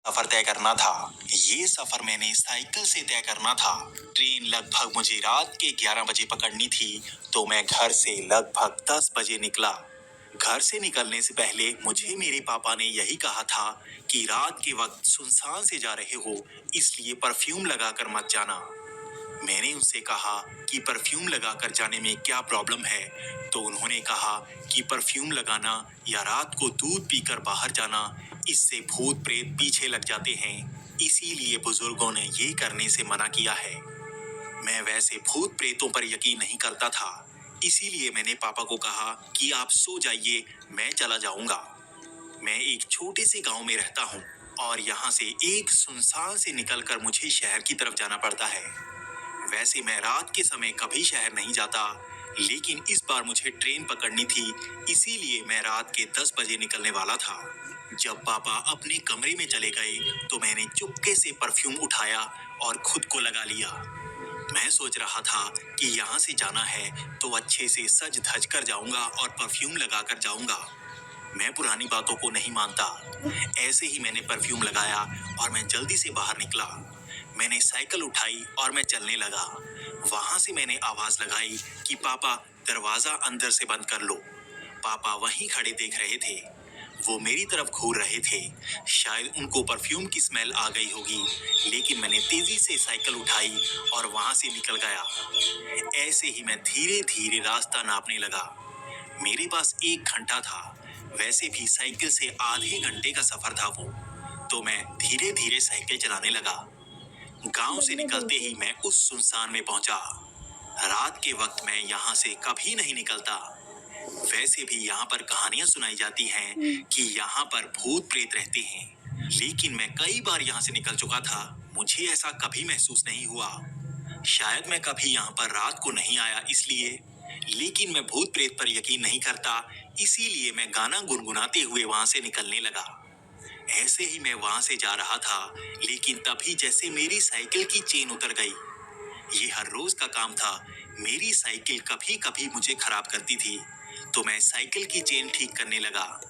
सफर तय करना था। ये सफर मैंने साइकिल से तय करना था। ट्रेन लगभग मुझे रात के 11 बजे पकड़नी थी, तो मैं घर से लगभग 10 बजे निकला। घर से निकलने से पहले मुझे मेरे पापा ने यही कहा था कि रात के वक्त सुनसान से जा रहे हो, इसलिए परफ्यूम लगाकर मत जाना। मैंने उनसे कहा कि परफ्यूम लगाकर जाने में क्या प्रॉब्लम है, तो उन्होंने कहा कि परफ्यूम लगाना या रात को दूध पीकर बाहर जाना, इससे भूत प्रेत पीछे लग जाते हैं, इसीलिए बुजुर्गों ने ये करने से मना किया है। मैं वैसे भूत प्रेतों पर यकीन नहीं करता था, इसीलिए मैंने पापा को कहा कि आप सो जाइए, मैं चला जाऊंगा। मैं एक छोटे से गांव में रहता हूँ और यहाँ से एक सुनसान से निकलकर मुझे शहर की तरफ जाना पड़ता है। वैसे मैं रात के समय कभी शहर नहीं जाता, लेकिन इस बार मुझे ट्रेन पकड़नी थी, इसीलिए मैं रात के 10 बजे निकलने वाला था। जब पापा अपने कमरे में चले गए, तो मैंने चुपके से परफ्यूम उठाया और खुद को लगा लिया। मैं सोच रहा था कि यहाँ से जाना है तो अच्छे से सज धज कर जाऊंगा और परफ्यूम लगाकर जाऊंगा। मैं पुरानी बातों को नहीं मानता। ऐसे ही मैंने परफ्यूम लगाया और मैं जल्दी से बाहर निकला। मैंने साइकिल उठाई और मैं चलने लगा। वहां से मैंने आवाज लगाई कि पापा, दरवाजा अंदर से बंद कर लो। पापा वहीं खड़े देख रहे थे। वो मेरी तरफ घूर रहे थे। शायद उनको परफ्यूम की स्मेल आ गई होगी, लेकिन मैंने तेजी से साइकिल उठाई और वहां से निकल गया। ऐसे ही मैं धीरे धीरे रास्ता नापने लगा। मेरे पास 1 घंटा था। वैसे भी साइकिल से आधे घंटे का सफर था वो। तो मैं धीरे धीरे साइकिल चलाने लगा। गांव से निकलते ही मैं उस सुनसान में पहुंचा। रात के वक्त मैं यहाँ से कभी नहीं निकलता। वैसे भी यहाँ पर कहानियां सुनाई जाती हैं कि यहाँ पर भूत प्रेत रहते हैं, लेकिन मैं कई बार यहाँ से निकल चुका था, मुझे ऐसा कभी महसूस नहीं हुआ। शायद मैं कभी यहाँ पर रात को नहीं आया इसलिए, लेकिन मैं भूत प्रेत पर यकीन नहीं करता, इसीलिए मैं गाना गुनगुनाते हुए वहां से निकलने लगा। ऐसे ही मैं वहां से जा रहा था, लेकिन तभी जैसे मेरी साइकिल की चेन उतर गई। ये हर रोज का काम था। मेरी साइकिल कभी कभी मुझे खराब करती थी, तो मैं साइकिल की चेन ठीक करने लगा।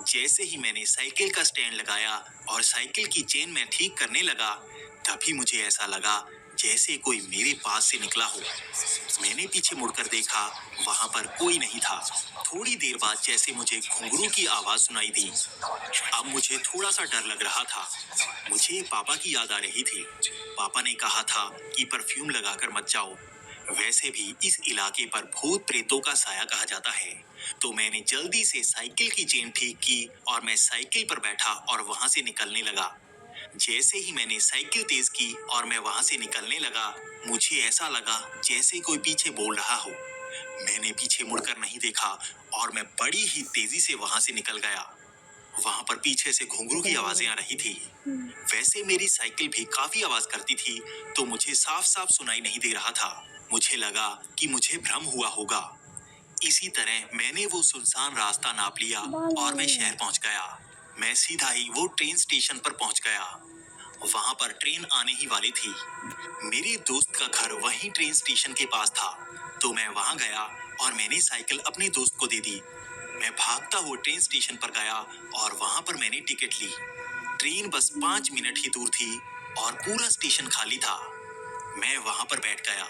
जैसे ही मैंने साइकिल का स्टैंड लगाया और साइकिल की चेन में ठीक करने लगा, तभी मुझे ऐसा लगा जैसे कोई मेरे पास से निकला हो। मैंने पीछे मुड़कर देखा, वहां पर कोई नहीं था। थोड़ी देर बाद जैसे मुझे घुंघरू की आवाज सुनाई दी। अब मुझे थोड़ा सा डर लग रहा था। मुझे पापा की याद आ रही थी। पापा ने कहा था कि परफ्यूम लगाकर मत जाओ। वैसे भी इस इलाके पर भूत प्रेतों का साया कहा जाता है। तो मैंने जल्दी से साइकिल की चेन ठीक की और मैं साइकिल पर बैठा और वहां से निकलने लगा। जैसे ही मैंने साइकिल तेज की और मैं वहां से निकलने लगा, मुझे ऐसा लगा जैसे कोई पीछे बोल रहा हो। मैंने पीछे मुड़कर नहीं देखा और मैं बड़ी ही तेजी से वहां से निकल गया। वहां पर पीछे से घुंघरू की आवाजें आ रही थी। वैसे मेरी साइकिल भी काफी आवाज करती थी, तो मुझे साफ साफ सुनाई नहीं दे रहा था। मुझे लगा कि मुझे भ्रम हुआ होगा। इसी तरह मैंने वो सुनसान रास्ता नाप लिया और मैं शहर पहुंच गया। मैं सीधा ही वो ट्रेन स्टेशन पर पहुंच गया। वहां पर ट्रेन आने ही वाली थी। मेरे दोस्त का घर वहीं ट्रेन स्टेशन के पास था, तो मैं वहां गया और मैंने साइकिल अपने दोस्त को दे दी। मैं भागता हुआ ट्रेन स्टेशन पर गया और वहां पर मैंने टिकट ली। ट्रेन बस 5 मिनट ही दूर थी और पूरा स्टेशन खाली था। मैं वहां पर बैठ गया।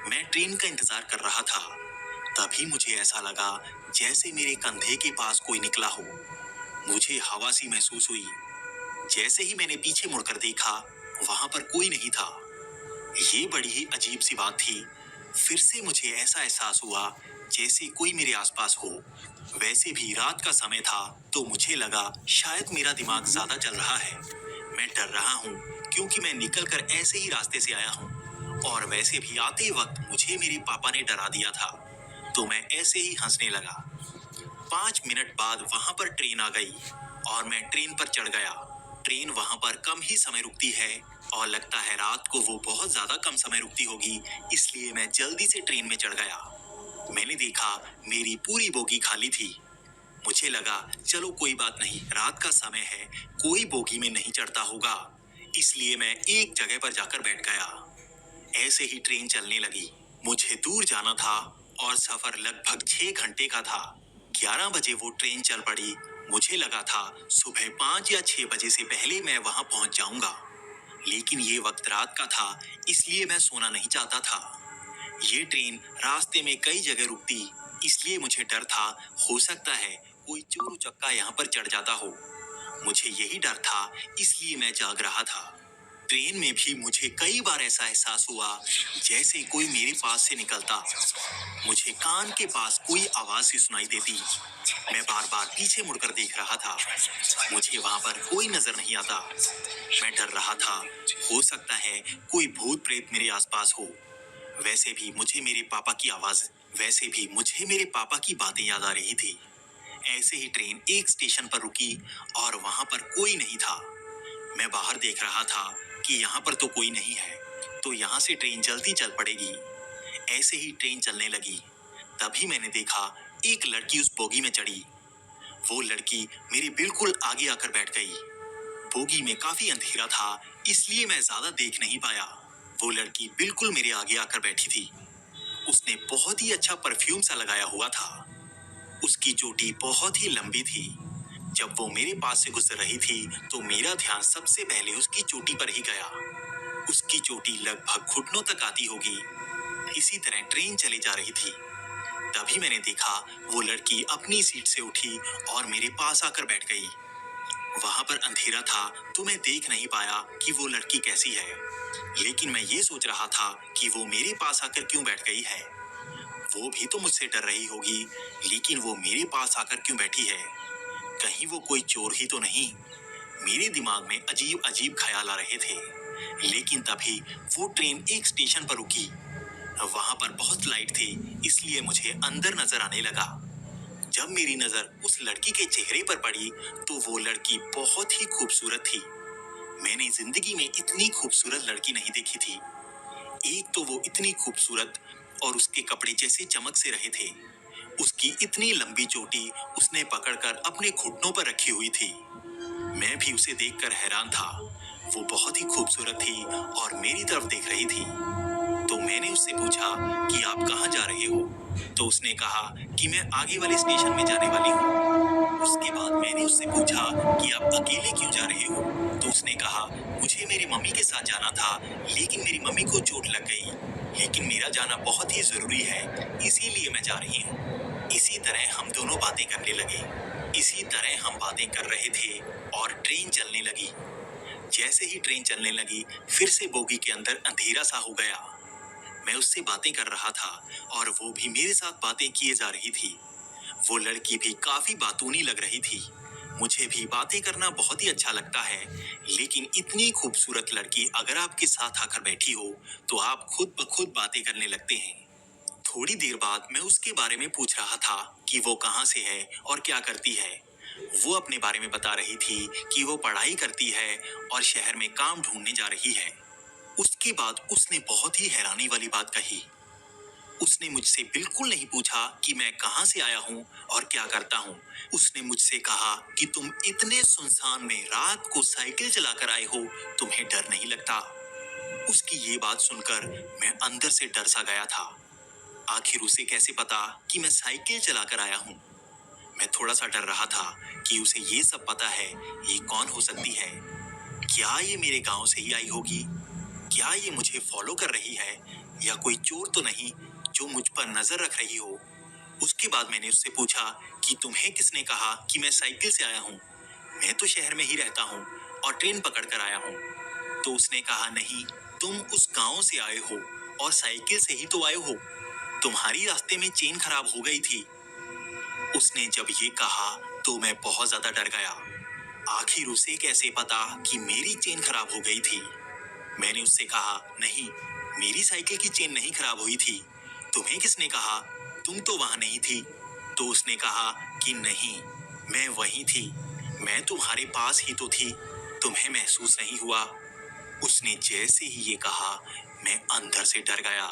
मैं ट्रेन का इंतजार कर रहा था। तभी मुझे ऐसा लगा जैसे मेरे कंधे के पास कोई निकला हो। मुझे हवा सी महसूस हुई। जैसे ही मैंने पीछे मुड़कर देखा, वहां पर कोई नहीं था। ये बड़ी ही अजीब सी बात थी। फिर से मुझे ऐसा एहसास हुआ जैसे कोई मेरे आसपास हो। वैसे भी रात का समय था, तो मुझे लगा शायद मेरा दिमाग ज्यादा चल रहा है। मैं डर रहा हूँ, क्योंकि मैं निकलकर ऐसे ही रास्ते से आया हूँ और वैसे भी आते वक्त मुझे मेरे पापा ने डरा दिया था, तो मैं ऐसे ही हंसने लगा। 5 मिनट बाद वहां पर ट्रेन आ गई और मैं ट्रेन पर चढ़ गया। ट्रेन वहां पर कम ही समय रुकती है और लगता है रात को वो बहुत ज्यादा कम समय रुकती होगी, इसलिए मैं जल्दी से ट्रेन में चढ़ गया। मैंने देखा मेरी पूरी बोगी खाली थी। मुझे लगा चलो कोई बात नहीं, रात का समय है, कोई बोगी में नहीं चढ़ता होगा, इसलिए मैं एक जगह पर जाकर बैठ गया। ऐसे ही ट्रेन चलने लगी। मुझे दूर जाना था और सफर लगभग 6 घंटे का था। 11 बजे वो ट्रेन चल पड़ी। मुझे लगा था सुबह 5 या 6 बजे से पहले मैं वहां पहुंच जाऊंगा, लेकिन ये वक्त रात का था, इसलिए मैं सोना नहीं चाहता था। ये ट्रेन रास्ते में कई जगह रुकती, इसलिए मुझे डर था, हो सकता है कोई चोर उचक्का यहाँ पर चढ़ जाता हो। मुझे यही डर था, इसलिए मैं जाग रहा था। ट्रेन में भी मुझे कई बार ऐसा एहसास हुआ जैसे कोई मेरे पास से निकलता। मुझे कान के पास कोई आवाज सी सुनाई देती। मैं बार बार पीछे मुड़कर देख रहा था, मुझे वहां पर कोई नजर नहीं आता। मैं डर रहा था, हो सकता है कोई भूत प्रेत मेरे आसपास हो। वैसे भी मुझे मेरे पापा की बातें याद आ रही थी। ऐसे ही ट्रेन एक स्टेशन पर रुकी और वहां पर कोई नहीं था। मैं बाहर देख रहा था कि यहाँ पर तो कोई नहीं है, तो यहाँ से ट्रेन जल्दी चल पड़ेगी। ऐसे ही ट्रेन चलने लगी, तभी मैंने देखा एक लड़की उस बोगी में चढ़ी। वो लड़की मेरे बिल्कुल आगे आकर बैठ गई। बोगी में काफी अंधेरा था, इसलिए मैं ज्यादा देख नहीं पाया। वो लड़की बिल्कुल मेरे आगे आकर बैठी थी। उसने बहुत ही अच्छा परफ्यूम सा लगाया हुआ था। उसकी चोटी बहुत ही लंबी थी। जब वो मेरे पास से गुजर रही थी, तो मेरा ध्यान सबसे पहले उसकी चोटी पर ही गया। उसकी चोटी लगभग घुटनों तक आती होगी। इसी तरह ट्रेन चली जा रही थी। तभी मैंने देखा वो लड़की अपनी सीट से उठी और मेरे पास आकर बैठ गई। वहां पर अंधेरा था, तो मैं देख नहीं पाया कि वो लड़की कैसी है, लेकिन मैं ये सोच रहा था कि वो मेरे पास आकर क्यों बैठ गई है। वो भी तो मुझसे डर रही होगी, लेकिन वो मेरे पास आकर क्यों बैठी है। कहीं वो कोई चोर ही तो नहीं। मेरे दिमाग में अजीब अजीब ख्याल आ रहे थे। लेकिन तभी वो ट्रेन एक स्टेशन पर रुकी। वहां पर बहुत लाइट थी, इसलिए मुझे अंदर नजर आने लगा। जब मेरी नजर उस लड़की के चेहरे पर पड़ी, तो वो लड़की बहुत ही खूबसूरत थी। मैंने जिंदगी में इतनी खूबसूरत लड़की नहीं देखी थी। एक तो वो इतनी खूबसूरत और उसके कपड़े जैसे चमक से रहे थे। उसकी इतनी लंबी चोटी उसने पकड़कर अपने घुटनों पर रखी हुई थी। मैं भी उसे देखकर हैरान था। वो बहुत ही खूबसूरत थी और मेरी तरफ देख रही थी। तो मैंने उससे पूछा कि आप कहाँ जा रहे हो? तो उसने कहा कि मैं आगे वाले स्टेशन में जाने वाली हूँ। उसके बाद मैंने उससे पूछा कि आप अकेले क्यों जा रहे हो? तो उसने कहा मुझे मेरी मम्मी के साथ जाना था, लेकिन मेरी मम्मी को चोट लग गई। लेकिन मेरा जाना बहुत ही जरूरी है, इसीलिए मैं जा रही हूँ। इसी तरह हम दोनों बातें करने लगे। इसी तरह हम बातें कर रहे थे और ट्रेन चलने लगी। जैसे ही ट्रेन चलने लगी, फिर से बोगी के अंदर अंधेरा सा हो गया। मैं उससे बातें कर रहा था और वो भी मेरे साथ बातें किए जा रही थी। वो लड़की भी काफी बातूनी लग रही थी। मुझे भी बातें करना बहुत ही अच्छा लगता है, लेकिन इतनी खूबसूरत लड़की अगर आपके साथ आकर बैठी हो, तो आप खुद ब खुद बातें करने लगते हैं। थोड़ी देर बाद मैं उसके बारे में पूछ रहा था कि वो कहाँ से है और क्या करती है। वो अपने बारे में बता रही थी कि वो पढ़ाई करती है और शहर में काम ढूंढने जा रही है। उसके बाद उसने बहुत ही हैरानी वाली बात कही। उसने मुझसे बिल्कुल नहीं पूछा कि मैं कहाँ से आया हूँ और क्या करता हूँ। उसने मुझसे कहा कि तुम इतने सुनसान में रात को साइकिल चलाकर आए हो, तुम्हें डर नहीं लगता? उसकी ये बात सुनकर मैं अंदर से डर सा गया था। आखिर उसे कैसे पता कि मैं साइकिल चलाकर आया हूँ? मैं थोड़ा सा डर रहा था कि उसे ये सब पता है। ये कौन हो सकती है? क्या ये मेरे गांव से ही आई होगी? क्या ये मुझे फॉलो कर रही है? या कोई चोर तो नहीं जो मुझ पर नजर रख रही हो? उसके बाद मैंने उससे पूछा कि तुम्हें किसने कहा कि मैं साइकिल से आया हूँ? मैं तो शहर में ही रहता हूँ और ट्रेन पकड़ कर आया हूँ। तो उसने कहा नहीं, तुम उस गांव से आए हो और साइकिल से ही तो आए हो। तुम्हारी रास्ते में चेन खराब हो गई थी। उसने जब ये कहा तो मैं बहुत ज्यादा डर गया। आखिर उसे कैसे पता कि मेरी चेन खराब हो गई थी? मैंने उससे कहा नहीं, मेरी साइकिल की चेन नहीं खराब हुई थी। तुम्हें किसने कहा? तुम तो वहां नहीं थी। तो उसने कहा कि नहीं, मैं वहीं थी। मैं तुम्हारे पास ही तो थी। तुम्हें महसूस नहीं हुआ? उसने जैसे ही ये कहा, मैं अंदर से डर गया।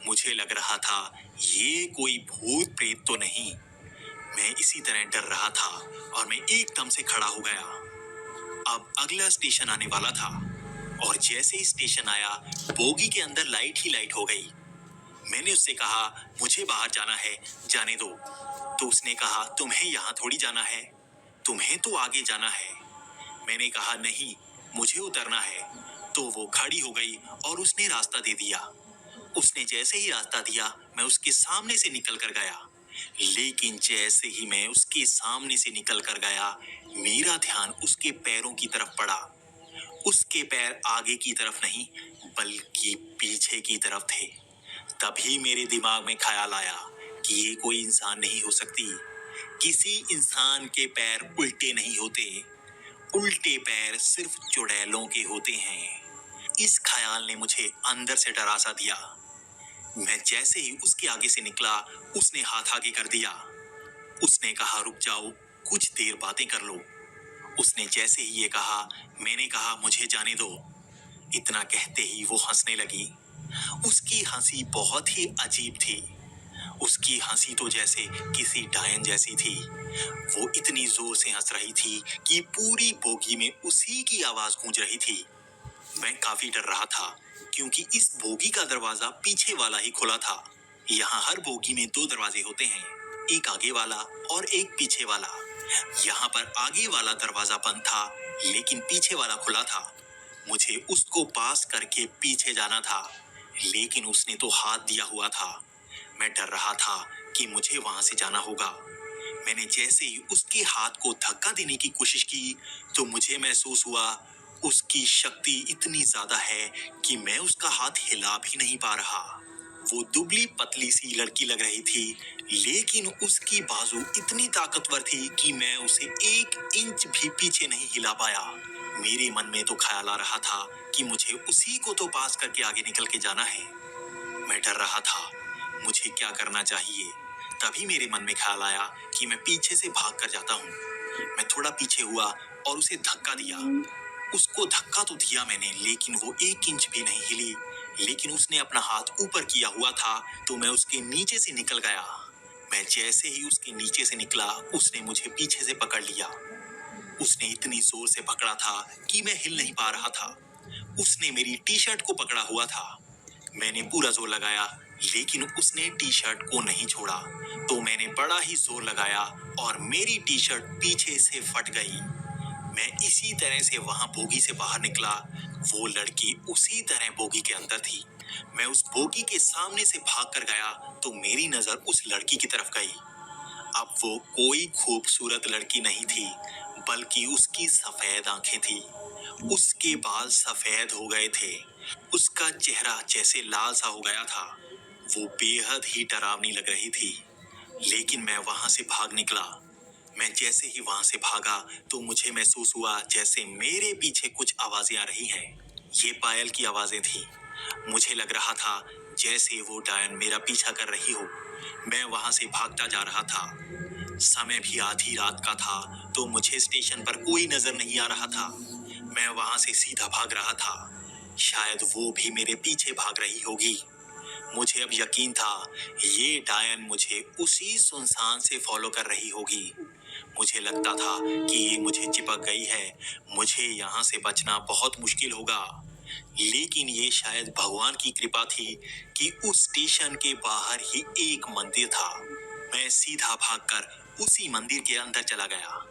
मुझे लग रहा था ये कोई भूत प्रेत तो नहीं। मैं इसी तरह डर रहा था और मैं एकदम से खड़ा हो गया। अब अगला स्टेशन आने वाला था और जैसे ही स्टेशन आया, बोगी के अंदर लाइट ही लाइट हो गई। मैंने उससे कहा मुझे बाहर जाना है, जाने दो। तो उसने कहा तुम्हें यहाँ थोड़ी जाना है। तुम्हें तो आगे जाना है। मैंने कहा नहीं, मुझे उतरना है। तो वो खड़ी हो गई और उसने रास्ता दे दिया। उसने जैसे ही रास्ता दिया, मैं उसके सामने से निकल कर गया। लेकिन जैसे ही मैं उसके सामने से निकल कर गया, मेरा ध्यान उसके पैरों की तरफ पड़ा। उसके पैर आगे की तरफ नहीं, बल्कि पीछे की तरफ थे। तभी मेरे दिमाग में ख्याल आया कि ये कोई इंसान नहीं हो सकती। किसी इंसान के पैर उल्टे नहीं होते। उल्टे पैर सिर्फ चुड़ैलों के होते हैं। इस ख्याल ने मुझे अंदर से डरा सा दिया। मैं जैसे ही उसके आगे से निकला, उसने हाथ आगे कर दिया। उसने कहा रुक जाओ, कुछ देर बातें कर लो। उसने जैसे ही ये कहा, मैंने कहा मुझे जाने दो। इतना कहते ही वो हंसने लगी। उसकी हंसी बहुत ही अजीब थी। उसकी हंसी तो जैसे किसी डायन जैसी थी। वो इतनी जोर से हंस रही थी कि पूरी बोगी में उसी की आवाज गूंज रही थी। मैं काफी डर रहा था, क्योंकि इस बोगी का दरवाजा पीछे वाला ही खुला था। यहाँ हर बोगी में दो दरवाजे होते हैं, एक आगे वाला और एक पीछे वाला। यहाँ पर आगे वाला दरवाजा बंद था, लेकिन पीछे वाला खुला था। मुझे उसको पास करके पीछे जाना था, लेकिन उसने तो हाथ दिया हुआ था। मैं डर रहा था कि मुझे वहां से जाना होगा। मैंने जैसे ही उसके हाथ को धक्का देने की कोशिश की, तो मुझे महसूस हुआ उसकी शक्ति इतनी ज्यादा है कि मैं उसका हाथ हिला भी नहीं पा रहा। वो दुबली पतली सी लड़की लग रही थी, लेकिन उसकी बाजू इतनी ताकतवर थी कि मैं उसे 1 इंच भी पीछे नहीं हिला पाया। मेरे मन में तो ख्याल आ रहा था कि मुझे उसी को तो पास करके आगे निकल के जाना है। मैं डर रहा था, मुझे क्या करना चाहिए। तभी मेरे मन में ख्याल आया कि मैं पीछे से भाग कर जाता हूँ। मैं थोड़ा पीछे हुआ और उसे धक्का दिया। उसको धक्का तो दिया मैंने, लेकिन वो 1 इंच भी नहीं हिली। लेकिन उसने अपना हाथ ऊपर किया हुआ था, तो मैं उसके नीचे से निकल गया। मैं जैसे ही उसके नीचे से निकला, उसने मुझे पीछे से पकड़ लिया। उसने इतनी जोर से पकड़ा था कि मैं हिल नहीं पा रहा था। उसने मेरी टी शर्ट को पकड़ा हुआ था। मैंने पूरा जोर लगाया, लेकिन उसने टी शर्ट को नहीं छोड़ा। तो मैंने बड़ा ही जोर लगाया और मेरी टी शर्ट पीछे से फट गई। मैं इसी तरह से वहां बोगी से बाहर निकला। वो लड़की उसी तरह बोगी के अंदर थी। मैं उस बोगी के सामने से भाग कर गया, तो मेरी नजर उस लड़की की तरफ गई। अब वो कोई खूबसूरत लड़की नहीं थी, बल्कि उसकी सफेद आंखें थी। उसके बाल सफेद हो गए थे। उसका चेहरा जैसे लाल सा हो गया था। वो बेहद ही डरावनी लग रही थी। लेकिन मैं वहां से भाग निकला। मैं जैसे ही वहां से भागा, तो मुझे महसूस हुआ जैसे मेरे पीछे कुछ आवाजें आ रही हैं। ये पायल की आवाजें थी। मुझे लग रहा था जैसे वो डायन मेरा पीछा कर रही हो। मैं वहां से भागता जा रहा था। समय भी आधी रात का था, तो मुझे स्टेशन पर कोई नजर नहीं आ रहा था। मैं वहां से सीधा भाग रहा था। शायद वो भी मेरे पीछे भाग रही होगी। मुझे अब यकीन था ये डायन मुझे उसी सुनसान से फॉलो कर रही होगी। मुझे लगता था कि ये मुझे चिपक गई है। मुझे यहाँ से बचना बहुत मुश्किल होगा। लेकिन ये शायद भगवान की कृपा थी कि उस स्टेशन के बाहर ही एक मंदिर था। मैं सीधा भागकर उसी मंदिर के अंदर चला गया।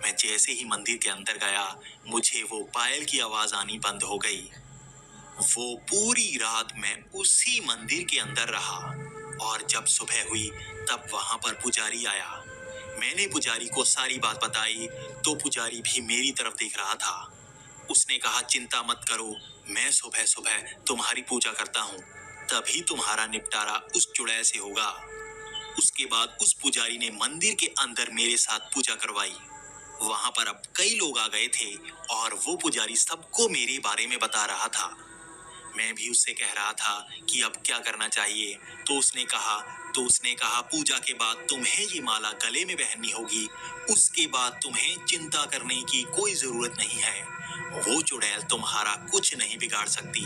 मैं जैसे ही मंदिर के अंदर गया, मुझे वो पायल की आवाज आनी बंद हो गई। वो पूरी रात मैं उसी मंदिर के अंदर रहा, और जब सुबह हुई तब वहां पर पुजारी आया। मैंने पुजारी को सारी बात बताई, तो पुजारी भी मेरी तरफ देख रहा था। उसने कहा चिंता मत करो, मैं सुबह सुबह तुम्हारी पूजा करता हूँ, तभी तुम्हारा निपटारा उस चुड़ैल से होगा। उसके बाद उस पुजारी ने मंदिर के अंदर मेरे साथ पूजा करवाई। वहां पर अब कई लोग आ गए थे, और वो पुजारी सबको मेरे बारे में बता रहा था। मैं भी उससे कह रहा था कि अब क्या करना चाहिए। तो उसने कहा पूजा के बाद तुम्हें ये माला गले में पहननी होगी। उसके बाद तुम्हें चिंता करने की कोई जरूरत नहीं है। वो चुड़ैल तुम्हारा कुछ नहीं बिगाड़ सकती।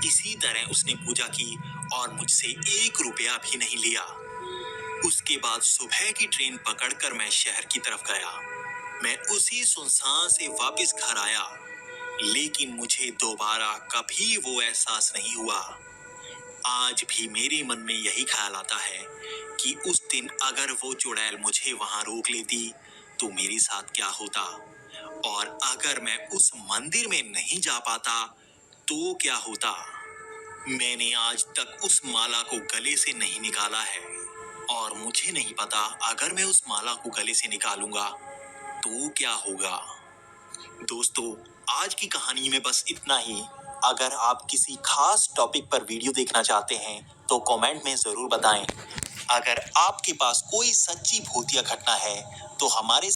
इसी तरह उसने पूजा की, और मुझसे 1 रुपया भी नहीं लिया। उसके बाद सुबह की ट्रेन पकड़कर मैं शहर की तरफ गया। मैं उसी सुनसान से वापस घर आया, लेकिन मुझे दोबारा कभी वो एहसास नहीं हुआ। आज भी मेरे मन में यही ख्याल आता है कि उस दिन अगर वो चुड़ैल मुझे वहां रोक लेती, तो मेरे साथ क्या होता, और अगर मैं उस मंदिर में नहीं जा पाता तो क्या होता। मैंने आज तक उस माला को गले से नहीं निकाला है, और मुझे नहीं पता अगर मैं उस माला को गले से निकालूंगा तो क्या होगा। दोस्तों, आज की कहानी में बस इतना ही। अगर आप किसी खास टॉपिक पर वीडियो देखना चाहते हैं तो कमेंट में जरूर बताएं। अगर आपके पास कोई सच्ची भूतिया घटना है तो हमारे